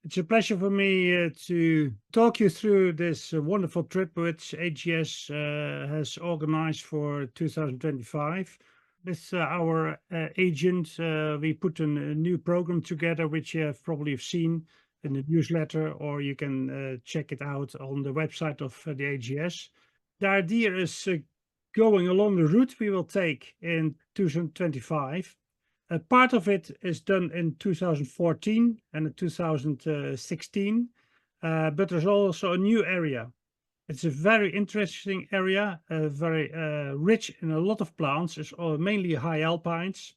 It's a pleasure for me to talk you through this wonderful trip which AGS has organized for 2025. With our agent, we put a new program together, which you have probably seen in the newsletter, or you can check it out on the website of the AGS. The idea is going along the route we will take in 2025. A part of it is done in 2014 and 2016, but there's also a new area. It's a very interesting area, very rich in a lot of plants. It's mainly high alpines,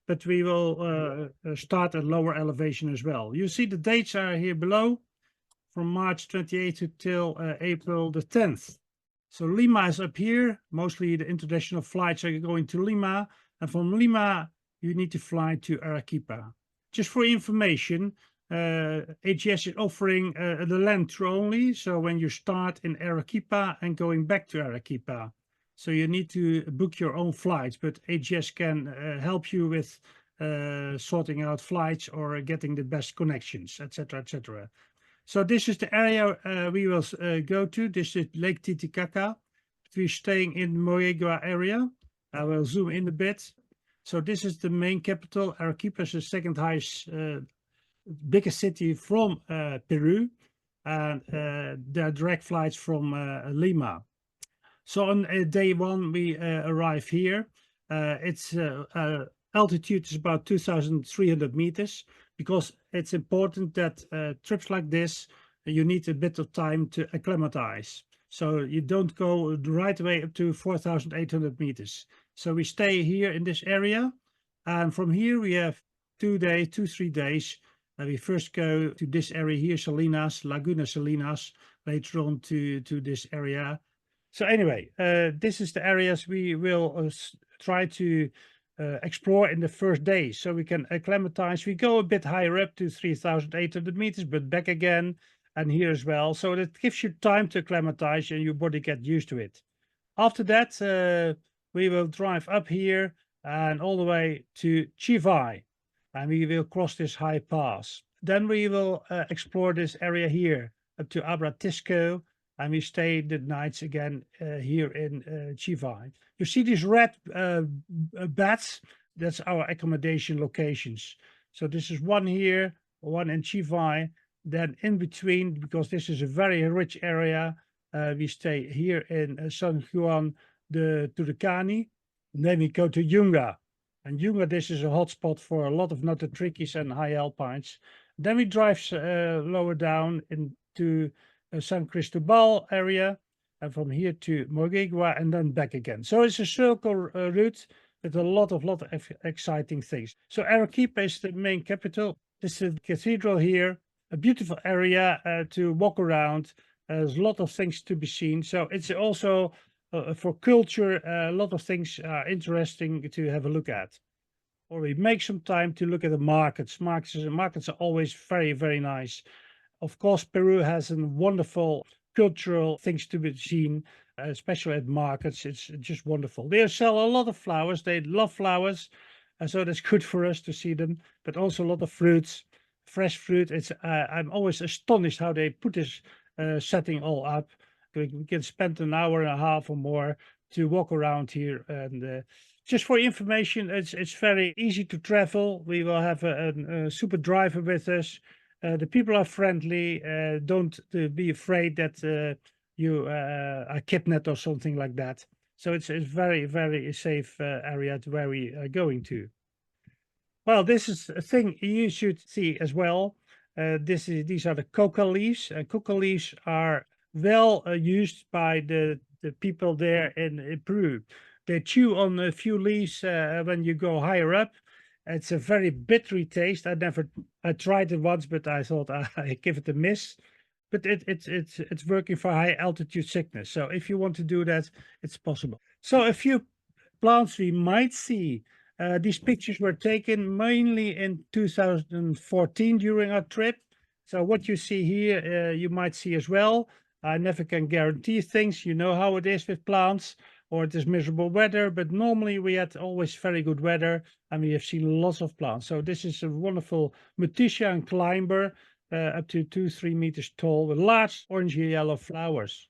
but we will start at lower elevation as well. You see the dates are here below, from March 28th till April the 10th. So Lima is up here. Mostly the international flights are going to Lima, and from Lima you need to fly to Arequipa. Just for information, AGS is offering the land tour only. So when you start in Arequipa and going back to Arequipa, so you need to book your own flights, but AGS can help you with sorting out flights or getting the best connections, etc., etc. So this is the area we will go to. This is Lake Titicaca. We're staying in Moquegua area. I will zoom in a bit. So this is the main capital. Arequipa is the second highest, biggest city from Peru, and there are direct flights from Lima. So on day one, we arrive here. Its altitude is about 2,300 meters, because it's important that trips like this, you need a bit of time to acclimatize. So you don't go right away up to 4,800 meters. So we stay here in this area, and from here we have 3 days. We first go to this area here, Salinas, Laguna Salinas, later on to this area. So anyway, this is the areas we will try to explore in the first day, so we can acclimatize. We go a bit higher up to 3,800 meters, but back again, and here as well. So that gives you time to acclimatize and your body get used to it. After that, we will drive up here and all the way to Chivay, and we will cross this high pass. Then we will explore this area here up to Abratisco, and we stay the nights again here in Chivay. You see these red bats? That's our accommodation locations. So this is one here, one in Chivay. Then in between, because this is a very rich area, we stay here in San Juan de Turcani. And then we go to Yunga. And Yunga, this is a hotspot for a lot of nototrichis and high alpines. Then we drive lower down into San Cristobal area, and from here to Moquegua, and then back again. So it's a circle route with a lot of exciting things. So Arequipa is the main capital. This is the cathedral here, a beautiful area to walk around. There's a lot of things to be seen. So it's also for culture, a lot of things are interesting to have a look at. Or we make some time to look at the markets. Markets are always very, very nice. Of course, Peru has some wonderful cultural things to be seen, especially at markets. It's just wonderful. They sell a lot of flowers. They love flowers, and so that's good for us to see them. But also a lot of fruits, fresh fruit. I'm always astonished how they put this setting all up. We can spend an hour and a half or more to walk around here. And just for information, it's very easy to travel. We will have a super driver with us. The people are friendly. Don't be afraid that you are kidnapped or something like that. So it's a very, very safe area to where we are going to. Well, this is a thing you should see as well. These are the coca leaves. Coca leaves are well used by the people there in Peru. They chew on a few leaves when you go higher up. It's a very bittery taste. I tried it once, but I thought I give it a miss. But it's working for high altitude sickness. So if you want to do that, it's possible. So a few plants we might see. These pictures were taken mainly in 2014 during our trip. So what you see here, you might see as well. I never can guarantee things. You know how it is with plants, or it is miserable weather, but normally we had always very good weather and we have seen lots of plants. So this is a wonderful Mutitian climber. up to 2-3 meters tall with large orangey yellow flowers.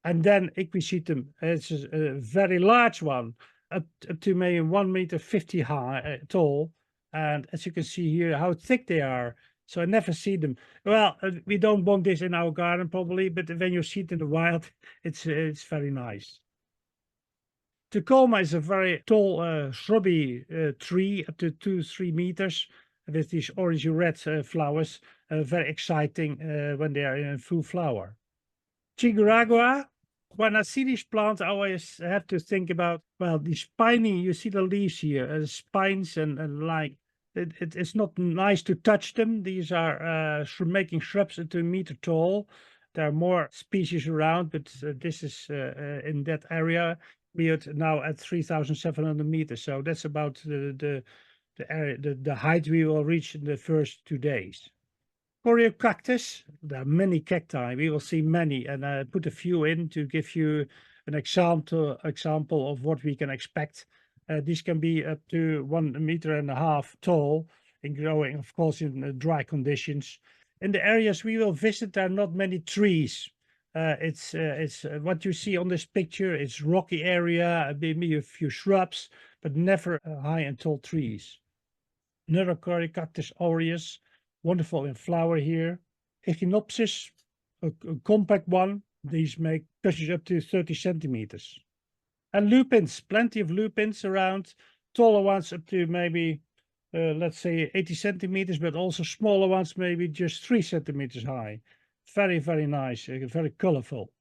And then Equisetum, it's a very large one, up to maybe 1 meter 50 high, tall. And as you can see here, how thick they are. So I never see them. Well, we don't want this in our garden probably, but when you see it in the wild, it's very nice. Tacoma is a very tall, shrubby tree, up to 2-3 meters, with these orangey red flowers, very exciting when they are in full flower. Chiguragua, when I see these plants, I always have to think about, well, the spiny, you see the leaves here, spines and like, it's not nice to touch them. These are making shrubs into a meter tall. There are more species around, but this is in that area. We are now at 3,700 meters. So that's about the area, the height we will reach in the first 2 days. Cactus, there are many cacti. We will see many, and I put a few in to give you an example of what we can expect. These can be up to 1.5 meters tall and growing, of course, in dry conditions. In the areas we will visit, there are not many trees. It's what you see on this picture. It's rocky area, maybe a few shrubs, but never high and tall trees. Another Cactus aureus, wonderful in flower here. Echinopsis, a compact one. These make bushes up to 30 centimeters. And lupins, plenty of lupins around. Taller ones up to maybe, let's say 80 centimeters, but also smaller ones, maybe just 3 centimeters high. Very, very nice, very colorful.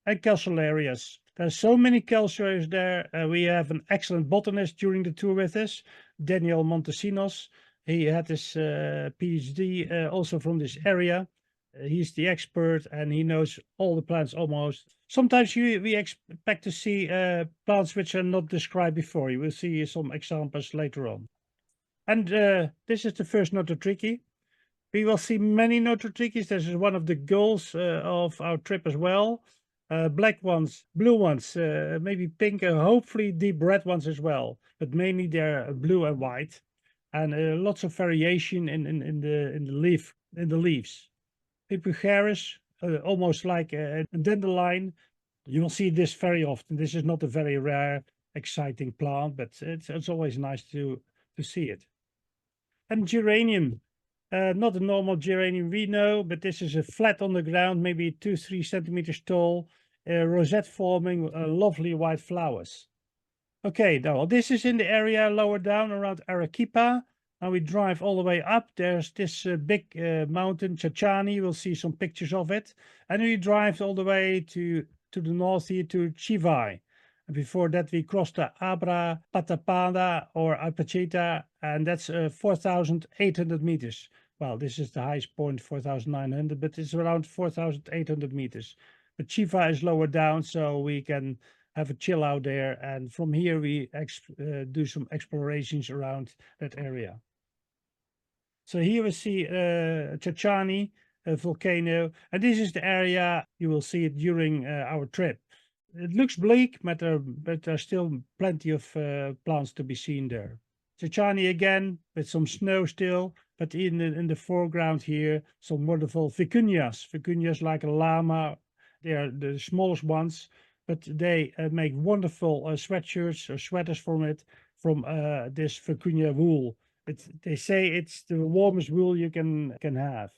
And calceolarias. There's so many calceolarias there. We have an excellent botanist during the tour with us, Daniel Montesinos. He had his PhD also from this area. He's the expert and he knows all the plants almost. Sometimes we expect to see plants which are not described before. You will see some examples later on. And this is the first Nototrichis. We will see many Nototrichis. This is one of the goals of our trip as well. Black ones, blue ones, maybe pink, and hopefully deep red ones as well. But mainly they're blue and white, and lots of variation in the leaves. Epicharis, almost like a dandelion. You will see this very often. This is not a very rare, exciting plant, but it's always nice to see it. And geranium. Not a normal geranium we know, but this is a flat on the ground, maybe 2-3 centimeters tall, rosette forming lovely white flowers. Okay, now this is in the area lower down around Arequipa. Now we drive all the way up. There's this big mountain, Chachani. We'll see some pictures of it. And we drive all the way to the north here to Chivay. And before that, we crossed the Abra Patapada or Alpacheta, and that's 4,800 meters. Well, this is the highest point, 4,900, but it's around 4,800 meters. But Chiva is lower down, so we can have a chill out there. And from here, we do some explorations around that area. So here we see Chachani, a volcano, and this is the area you will see it during our trip. It looks bleak, but there's still plenty of plants to be seen there. Chachani again, with some snow still, but in the foreground here, some wonderful vicunias. Vicunias like a llama. They are the smallest ones, but they make wonderful sweatshirts or sweaters from this vicunia wool. They say it's the warmest wool you can have.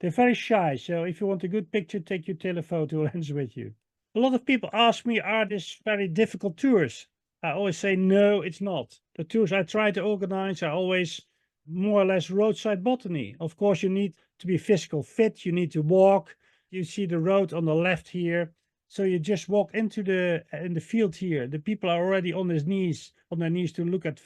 They're very shy, so if you want a good picture, take your telephoto lens with you. A lot of people ask me, are these very difficult tours? I always say, no, it's not. The tours I try to organize are always more or less roadside botany. Of course, you need to be physical fit. You need to walk. You see the road on the left here. So you just walk in the field here. The people are already on their knees to look at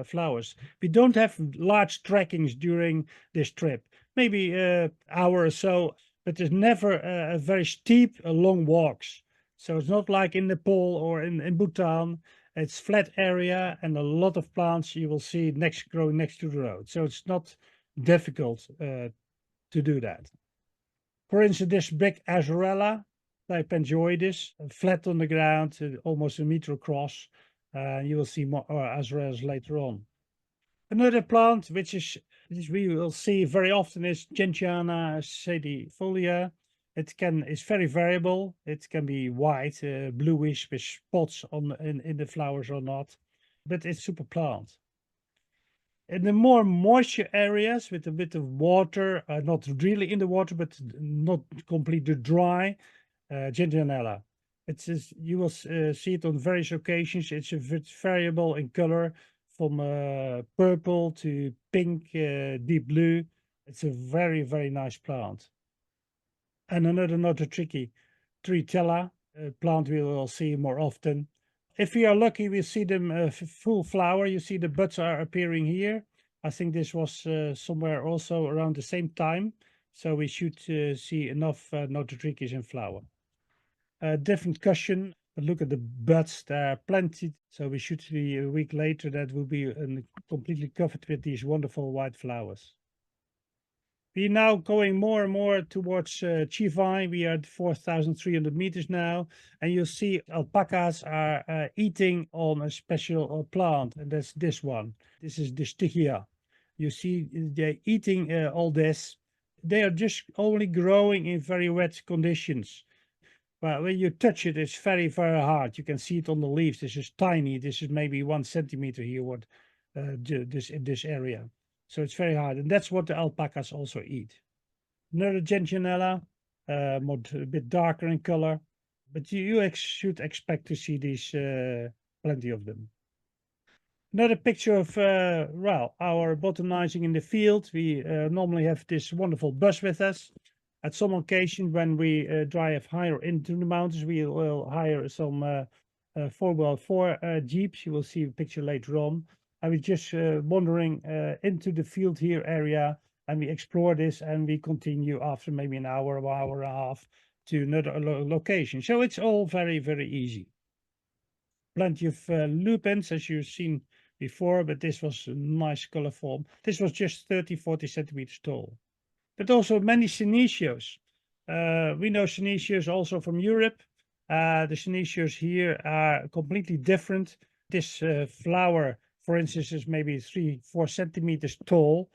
flowers. We don't have large trekkings during this trip. Maybe an hour or so, but there's never a very steep, long walks. So it's not like in Nepal or in Bhutan. It's flat area and a lot of plants you will see growing next to the road. So it's not difficult to do that. For instance, this big azurella, like Pangioides, flat on the ground, almost a meter across. You will see more azurellas later on. Another plant which is This we will see very often is Gentiana sedifolia. It's very variable. It can be white, bluish with spots on in the flowers or not, but it's super plant. In the more moisture areas with a bit of water, not really in the water, but not completely dry, Gentianella. You will see it on various occasions. It's a bit variable in color from purple to pink, deep blue. It's a very, very nice plant. And another not a tricky Tritella, a plant we will see more often. If we are lucky, we see them full flower. You see the buds are appearing here. I think this was somewhere also around the same time. So we should see enough nototrichis in flower. Different cushion, but look at the buds, there are plenty. So we should see a week later that will be completely covered with these wonderful white flowers. We're now going more and more towards Chivai. We are at 4,300 meters now, and you'll see alpacas are eating on a special plant, and that's this one. This is the stichia. You see they're eating all this. They are just only growing in very wet conditions. But when you touch it, it's very, very hard. You can see it on the leaves. This is tiny. This is maybe 1 centimeter here, what this in this area. So it's very hard, and that's what the alpacas also eat. Another gentianella, a bit darker in color, but you should expect to see these plenty of them. Another picture of well, our botanizing in the field. We normally have this wonderful bus with us. At some occasion, when we drive higher into the mountains, we will hire some 4x4 jeeps. You will see a picture later on. And we're just wandering into the field here area, and we explore this, and we continue after maybe an hour and a half to another location. So it's all very, very easy. Plenty of lupins, as you've seen before, but this was a nice color form. This was just 30, 40 centimeters tall. But also many senecio. We know senecio also from Europe. The senecio here are completely different. This flower, for instance, is maybe 3, 4 centimeters tall.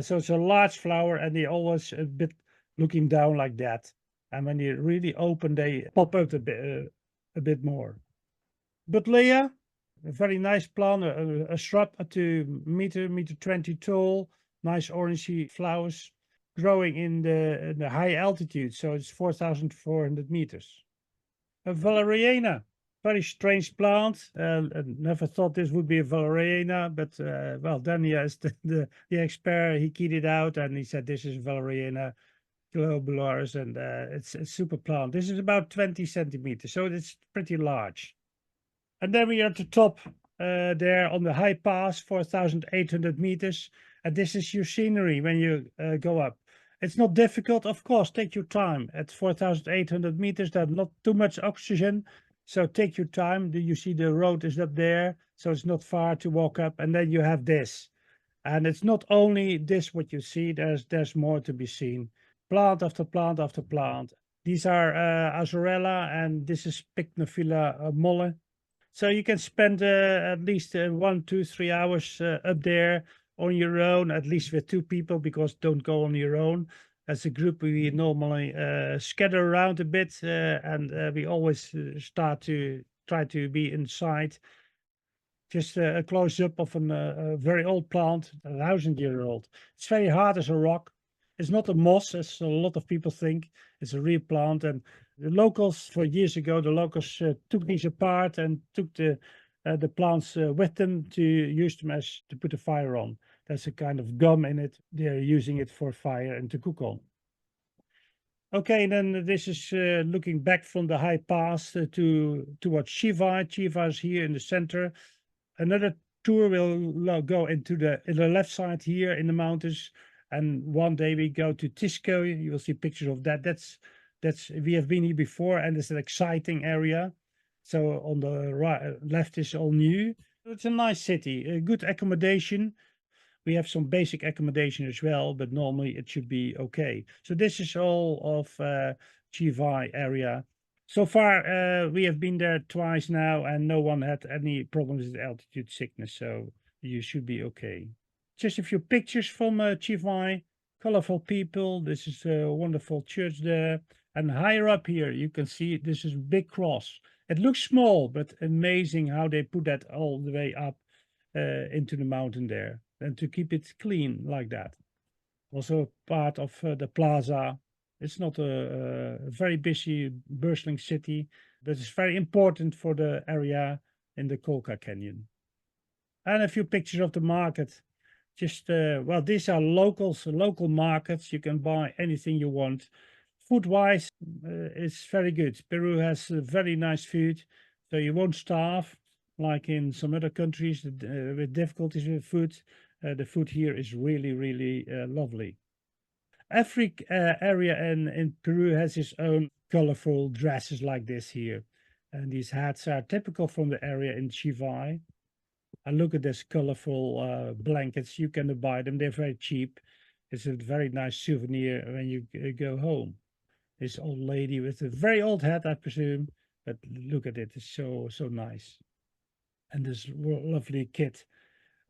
So it's a large flower, and they always a bit looking down like that. And when they really open, they pop out a bit more. Butlea, a very nice plant, a shrub up to meter 20 tall, nice orangey flowers, growing in the high altitude, so it's 4,400 meters. A valeriana, very strange plant. Never thought this would be a valeriana, but well, Daniel is the expert. He keyed it out and he said this is valeriana globularis, and it's a super plant. This is about 20 centimeters, so it's pretty large. And then we are at the top there on the high pass, 4,800 meters. And this is your scenery when you go up. It's not difficult, of course, take your time. At 4,800 meters, there's not too much oxygen. So take your time. You see the road is up there, so it's not far to walk up. And then you have this. And it's not only this what you see, there's more to be seen. Plant after plant after plant. These are Azorella, and this is Pycnophila molle. So you can spend at least 1, 2, 3 hours up there on your own, at least with 2 people, because don't go on your own. As a group, we normally scatter around a bit, and we always try to be inside. Just a close-up of a very old plant, 1,000-year-old. It's very hard as a rock. It's not a moss, as a lot of people think. It's a real plant, and the locals, for years ago, the locals took these apart and took the plants with them to use them as to put a fire on. There's a kind of gum in it. They're using it for fire and to cook on. Okay, then this is looking back from the high pass towards Chiva. Chiva is here in the center. Another tour will go into the left side here in the mountains. And one day we go to Tisco. You will see pictures of that. That's we have been here before, and it's an exciting area. So on the right, left is all new. It's a nice city, a good accommodation. We have some basic accommodation as well, but normally it should be okay. So this is all of Chivai area. So far, we have been there twice now, and no one had any problems with altitude sickness. So you should be okay. just a few pictures from Chivai. Colorful people. This is a wonderful church there. And higher up here, you can see this is a big cross. It looks small, but amazing how they put that all the way up into the mountain there. And to keep it clean like that. Also part of the plaza. It's not a very busy, bustling city, but it's very important for the area in the Colca Canyon. And a few pictures of the market. Just, well, these are locals, local markets. You can buy anything you want. Food-wise, it's very good. Peru has very nice food, so you won't starve like in some other countries with difficulties with food. The food here is really, really lovely. Every area in Peru has its own colorful dresses like this here. And these hats are typical from the area in Chivay. And look at this colorful blankets. You can buy them. They're very cheap. It's a very nice souvenir when you go home. This old lady with a very old hat, I presume. But look at it. It's so nice. And this lovely kid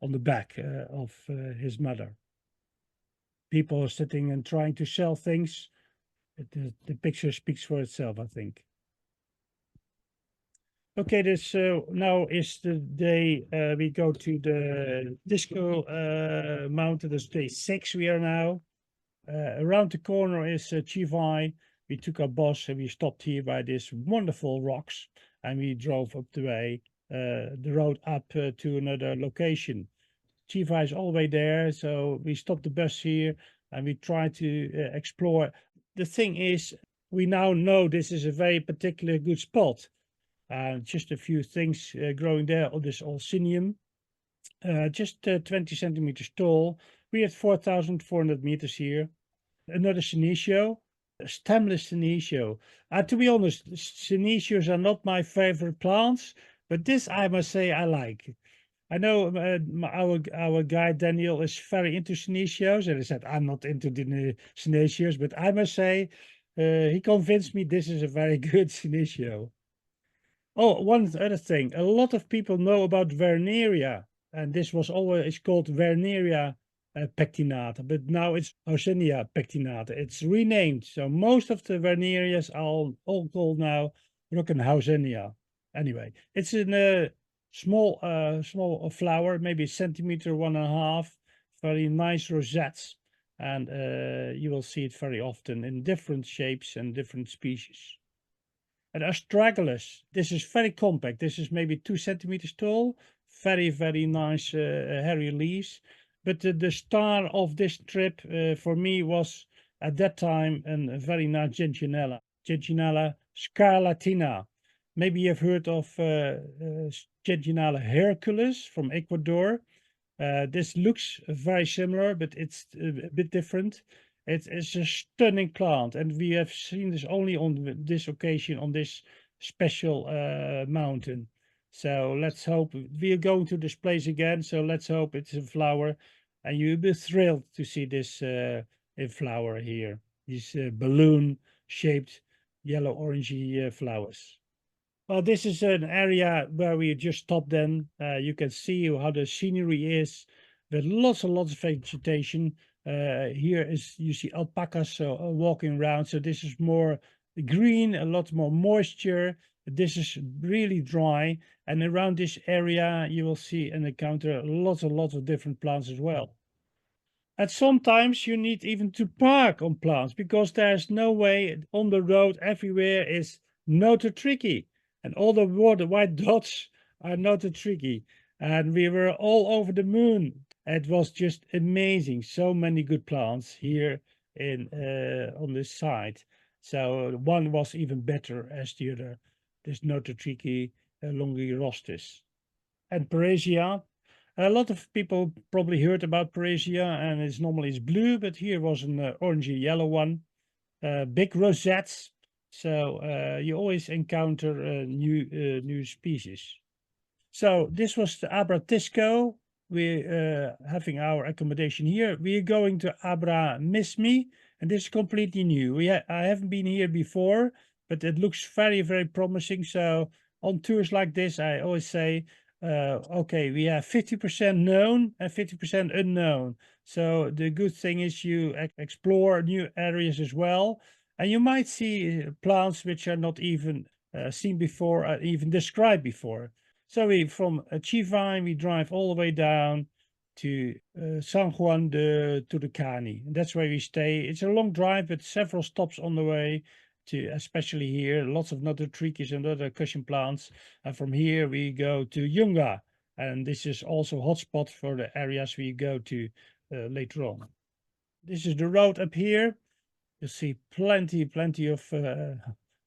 on the back of his mother. People are sitting and trying to sell things. The picture speaks for itself, I think. Okay, this now is the day we go to the disco mountain. That's day 6 we are now. Around the corner is Chivay. We took our bus and we stopped here by this wonderful rocks and we drove up the road up to another location. Chivay is all the way there, so we stopped the bus here and we tried to explore. The thing is, we now know this is a very particular good spot. Just a few things growing there. Oh, this Alcinium, just 20 centimeters tall. We had 4,400 meters here. Another senecio, a stemless senecio. To be honest, senecios are not my favorite plants, but this I must say I like. I know our guy Daniel is very into senecios, and he said I'm not into the senecios, but I must say he convinced me this is a very good senecio. Oh, one other thing. A lot of people know about Verneria, and this was always called Verneria pectinata, but now it's Haussenia pectinata. It's renamed, so most of the Vernerias are all called now Rockenhausenia. Anyway, it's in a small flower, maybe a centimeter, 1.5, very nice rosettes, and you will see it very often in different shapes and different species. And astragalus, this is very compact. This is maybe 2 centimeters tall. Very nice hairy leaves. But the star of this trip for me was at that time a very nice gentianella. Gentianella scarlatina. Maybe you've heard of Gentianella hercules from Ecuador. This looks very similar, but it's a bit different. It's a stunning plant, and we have seen this only on this occasion, on this special mountain. So let's hope we are going to this place again. So let's hope it's a flower, and you'll be thrilled to see this in flower here. These balloon-shaped yellow-orangey flowers. Well, this is an area where we just stopped then. You can see how the scenery is with lots and lots of vegetation. Here is, you see alpacas walking around. So this is more green, a lot more moisture. This is really dry. And around this area, you will see and encounter lots and lots of different plants as well. And sometimes you need even to park on plants because there's no way on the road everywhere is not too tricky. And all the white dots are not too tricky. And we were all over the moon. It was just amazing. So many good plants here in on this side. So one was even better as the other. This Nototrichi longirostis. And Parasia. A lot of people probably heard about Parasia, and it's normally blue, but here was an orangey yellow one. Big rosettes. So you always encounter new species. So this was the Abratisco. We're having our accommodation here. We are going to Abra Mismi, and this is completely new. I haven't been here before, but it looks very promising. So on tours like this, I always say Okay, we have 50% known and 50% unknown. So the good thing is you explore new areas as well, and you might see plants which are not even seen before, even described before. So we from Chivine we drive all the way down to San Juan de Turicani, and that's where we stay. It's a long drive, but several stops on the way to, especially here, lots of nototrichis and other cushion plants. And from here we go to Yunga, and this is also a hotspot for the areas we go to later on. This is the road up here. You see plenty of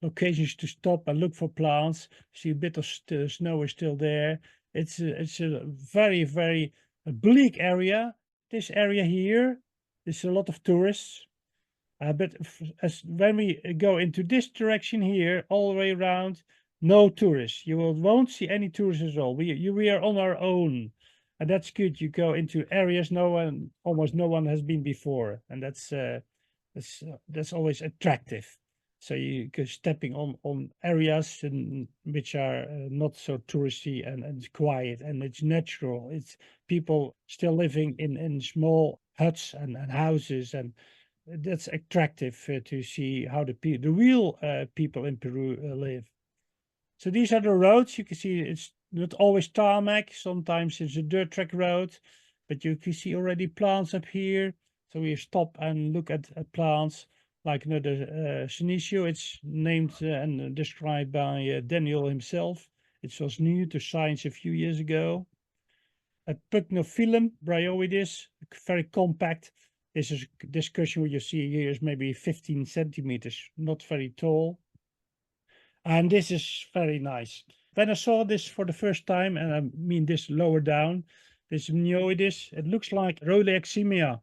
locations to stop and look for plants. See a bit of snow is still there. It's a very bleak area. This area here, there's a lot of tourists. But as when we go into this direction here, all the way around, no tourists. You won't see any tourists at all. We are on our own, and that's good. You go into areas almost no one has been before, and that's always attractive. So you go stepping on areas which are not so touristy and quiet, and it's natural. It's people still living in small huts and houses, and that's attractive to see how the real people in Peru live. So these are the roads. You can see it's not always tarmac. Sometimes it's a dirt track road, but you can see already plants up here. So we stop and look at plants like another Senecio. It's named and described by Daniel himself. It was new to science a few years ago. A Pycnophyllum bryoides, very compact. This cushion what you see here is maybe 15 centimeters, not very tall. And this is very nice. When I saw this for the first time, and I mean this lower down, this Mnioides, it looks like Roleximia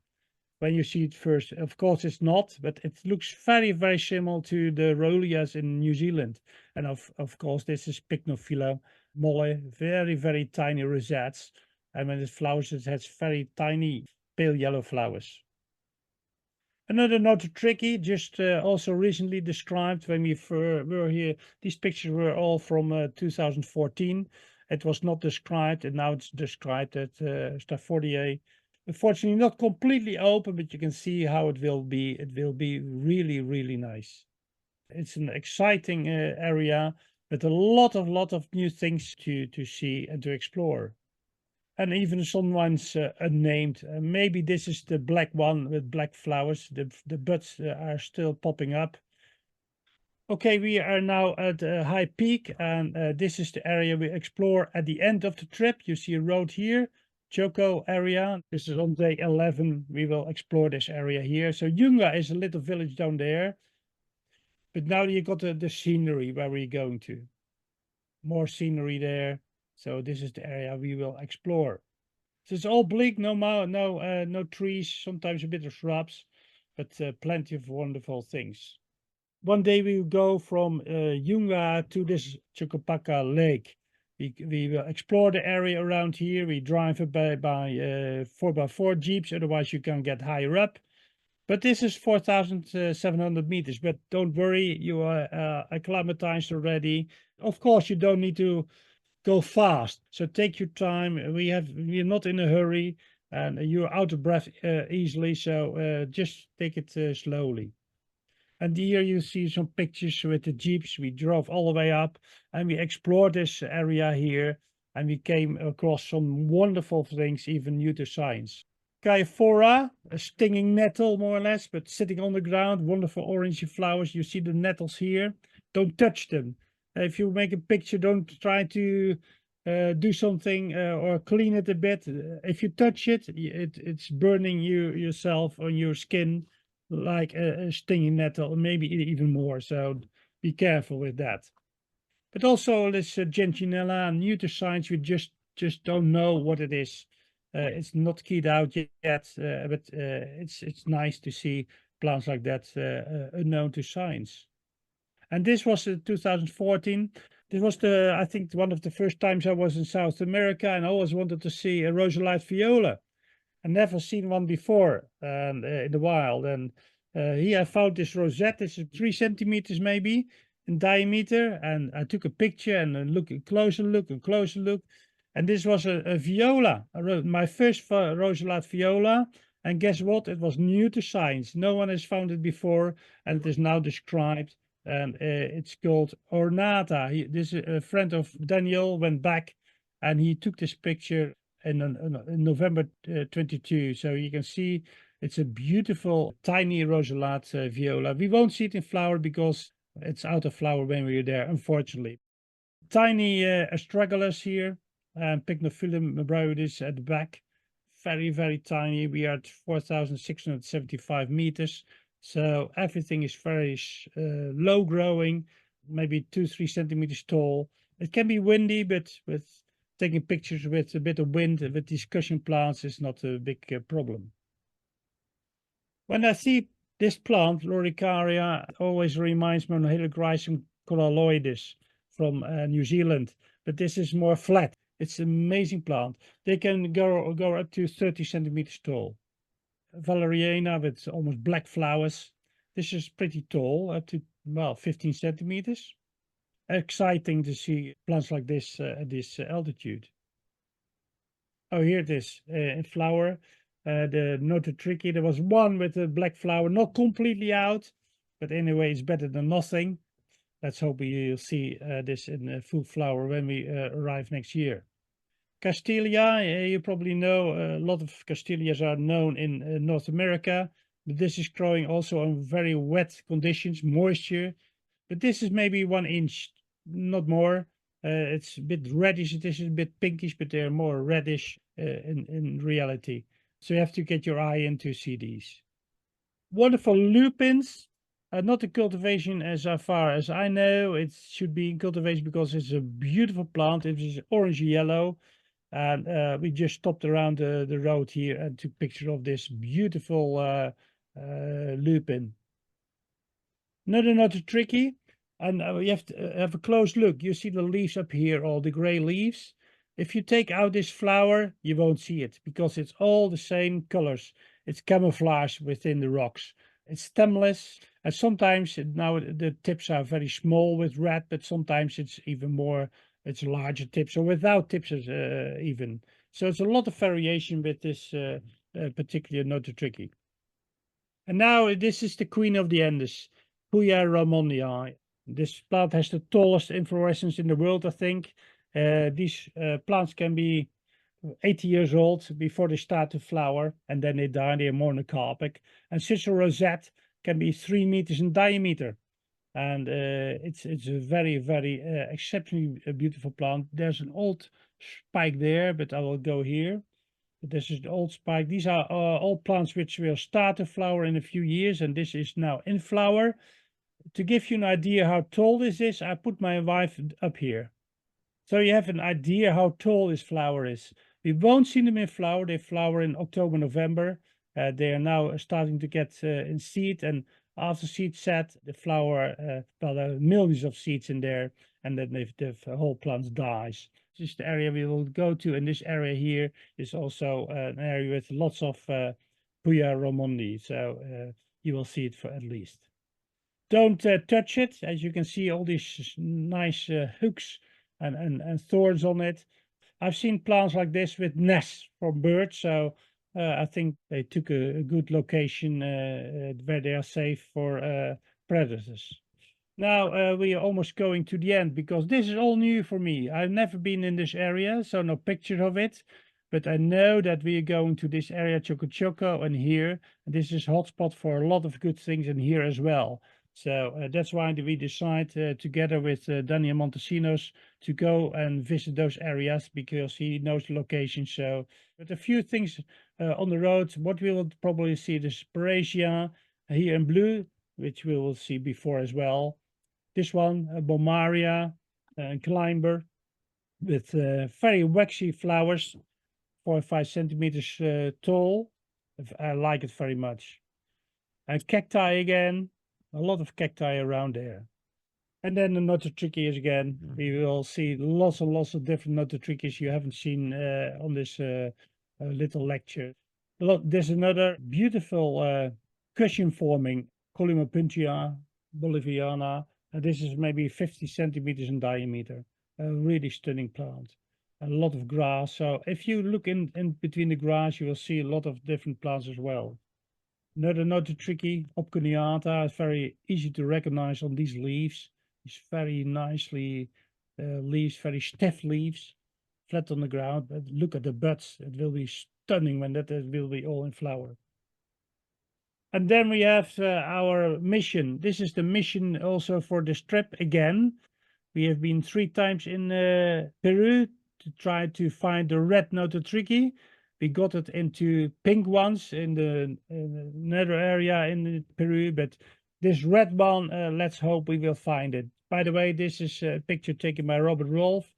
when you see it first. Of course it's not, but it looks very similar to the Rolias in New Zealand. And of course this is Pycnophylla molle, very tiny rosettes. And when it flowers, it has very tiny pale yellow flowers. Another note tricky, just also recently described when we were here. These pictures were all from 2014. It was not described, and now it's described at Staffordier. Unfortunately, not completely open, but you can see how it will be. It will be really nice. It's an exciting area with a lot of new things to see and to explore. And even some ones unnamed. Maybe this is the black one with black flowers. The buds are still popping up. Okay, we are now at a high peak, and this is the area we explore at the end of the trip. You see a road here, Choco area. This is on day 11. We will explore this area here. So Yunga is a little village down there. But now you got the scenery where we're going to. More scenery there. So this is the area we will explore. So it's all bleak, no trees, sometimes a bit of shrubs, but plenty of wonderful things. One day we will go from Yunga to this Chuquipaca lake. We will explore the area around here. We drive by 4x4 jeeps, otherwise you can get higher up. But this is 4,700 meters, but don't worry, you are acclimatized already. Of course, you don't need to go fast. So take your time. We're not in a hurry, and you're out of breath easily. So just take it slowly. And here you see some pictures with the jeeps. We drove all the way up, and we explored this area here, and we came across some wonderful things, even new to science. Caephora, a stinging nettle more or less, but sitting on the ground, wonderful orangey flowers. You see the nettles here. Don't touch them. If you make a picture, don't try to do something or clean it a bit. If you touch it, it's burning yourself on your skin like a stinging nettle, maybe even more. So be careful with that. But also this Gentianella, new to science, we just don't know what it is. It's not keyed out yet, but it's nice to see plants like that unknown to science. And this was 2014. This was I think one of the first times I was in South America, and I always wanted to see a rosalite viola. I never seen one before in the wild. And here I found this rosette. It's 3 centimeters maybe in diameter. And I took a picture and a closer look. And this was a viola, my first roseate viola. And guess what? It was new to science. No one has found it before, and it is now described. And it's called ornata. This a friend of Daniel went back, and he took this picture in November 22. So you can see it's a beautiful tiny roseate viola. We won't see it in flower because it's out of flower when we're there, unfortunately. Tiny astragalus here, and Pycnophyllum bryoides at the back. Very, very tiny. We are at 4,675 meters. So everything is very low growing, maybe 2-3 centimeters tall. It can be windy, but with taking pictures with a bit of wind with these cushion plants is not a big problem. When I see this plant, Loricaria, always reminds me of Helichrysum colloides from New Zealand, but this is more flat. It's an amazing plant. They can go up to 30 centimeters tall. Valeriana with almost black flowers. This is pretty tall, up to, well, 15 centimeters. Exciting to see plants like this at this altitude. Oh, here it is in flower. The Nototrichi. There was one with a black flower, not completely out, but anyway, it's better than nothing. Let's hope we'll see this in full flower when we arrive next year. Castelia, you probably know a lot of Castelias are known in North America, but this is growing also on very wet conditions, moisture. But this is maybe 1 inch, not more. It's a bit reddish, it is a bit pinkish, but they're more reddish in reality. So you have to get your eye in to see these. Wonderful lupins. Not a cultivation as far as I know. It should be in cultivation because it's a beautiful plant. It is orange yellow. And we just stopped around the road here and took picture of this beautiful lupin. Another not too tricky. And you have to have a close look. You see the leaves up here, all the gray leaves. If you take out this flower, you won't see it because it's all the same colors. It's camouflage within the rocks. It's stemless, and sometimes now the tips are very small with red, but sometimes it's even more, it's larger tips or without tips even. So it's a lot of variation with this particular Nototrichi. And now this is the queen of the Andes, Puya ramonii. This plant has the tallest inflorescence in the world, I think. These plants can be 80 years old before they start to flower, and then they die. They are monocarpic. And such a rosette can be 3 meters in diameter. And it's a very, very exceptionally beautiful plant. There's an old spike there, but I will go here. This is the old spike. These are all plants which will start to flower in a few years, and this is now in flower. To give you an idea how tall this is, I put my wife up here. So you have an idea how tall this flower is. We won't see them in flower. They flower in October, November. They are now starting to get in seed, and after seed set, the flower, well, there are millions of seeds in there, and then the whole plant dies. This is the area we will go to, and this area here is also an area with lots of Puya ramondi, so you will see it for at least. Don't touch it. As you can see, all these nice hooks and thorns on it. I've seen plants like this with nests for birds, so I think they took a good location where they are safe for predators. Now we are almost going to the end because this is all new for me. I've never been in this area, so no picture of it. But I know that we are going to this area, Choco Choco, and here. And this is hotspot for a lot of good things in here as well. So that's why we decide together with Daniel Montesinos to go and visit those areas because he knows the location. So, but a few things on the road. What we will probably see the Sparagia here in blue, which we will see before as well. This one, Bomaria, climber, with very waxy flowers, 4 or 5 centimeters tall. I like it very much. And cacti again, a lot of cacti around there. And then the Nototrichis again. We will see lots and lots of different Nototrichis you haven't seen on this little lecture. There's another beautiful cushion forming Columepuntia boliviana. This is maybe 50 centimeters in diameter. A really stunning plant. a lot of grass. So if you look in between the grass, you will see a lot of different plants as well. Another not too tricky, Opconiata is very easy to recognize on these leaves. It's very nicely leaves, very stiff leaves, flat on the ground. But look at the buds. It will be stunning when that will be all in flower. And then we have our mission. This is the mission also for this trip again. We have been 3 times in Peru to try to find the red nototrichi. We got it into pink ones in the nether area in Peru, but this red one, let's hope we will find it. By the way, this is a picture taken by Robert Rolfe.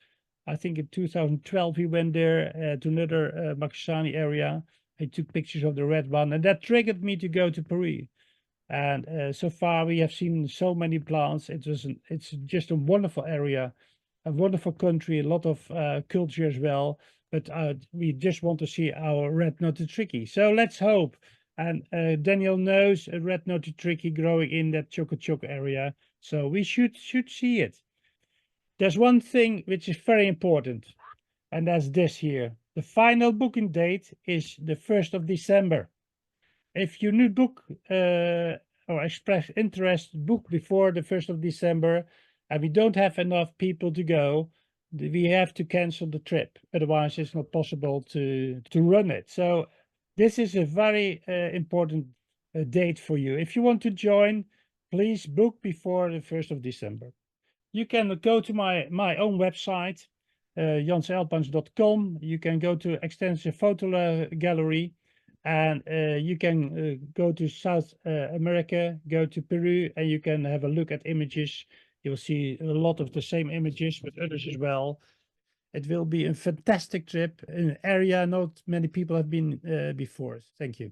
I think in 2012 he went there to another Makasani area. He took pictures of the red one, and that triggered me to go to Peru. And so far we have seen so many plants. It's just a wonderful area, a wonderful country, a lot of culture as well. But we just want to see our red nototrichi. So let's hope. And Daniel knows a red nototrichi growing in that Choco Choco area. So we should see it. There's one thing which is very important, and that's this here. The final booking date is the 1st of December. If you need book or express interest, book before the 1st of December, and we don't have enough people to go, we have to cancel the trip. Otherwise, it's not possible to run it. So this is a very important date for you. If you want to join, please book before the 1st of December. You can go to my own website, jansalpines.com. You can go to extensive photo gallery, and you can go to South America, go to Peru, and you can have a look at images. You'll see a lot of the same images with others as well. It will be a fantastic trip in an area not many people have been before. Thank you.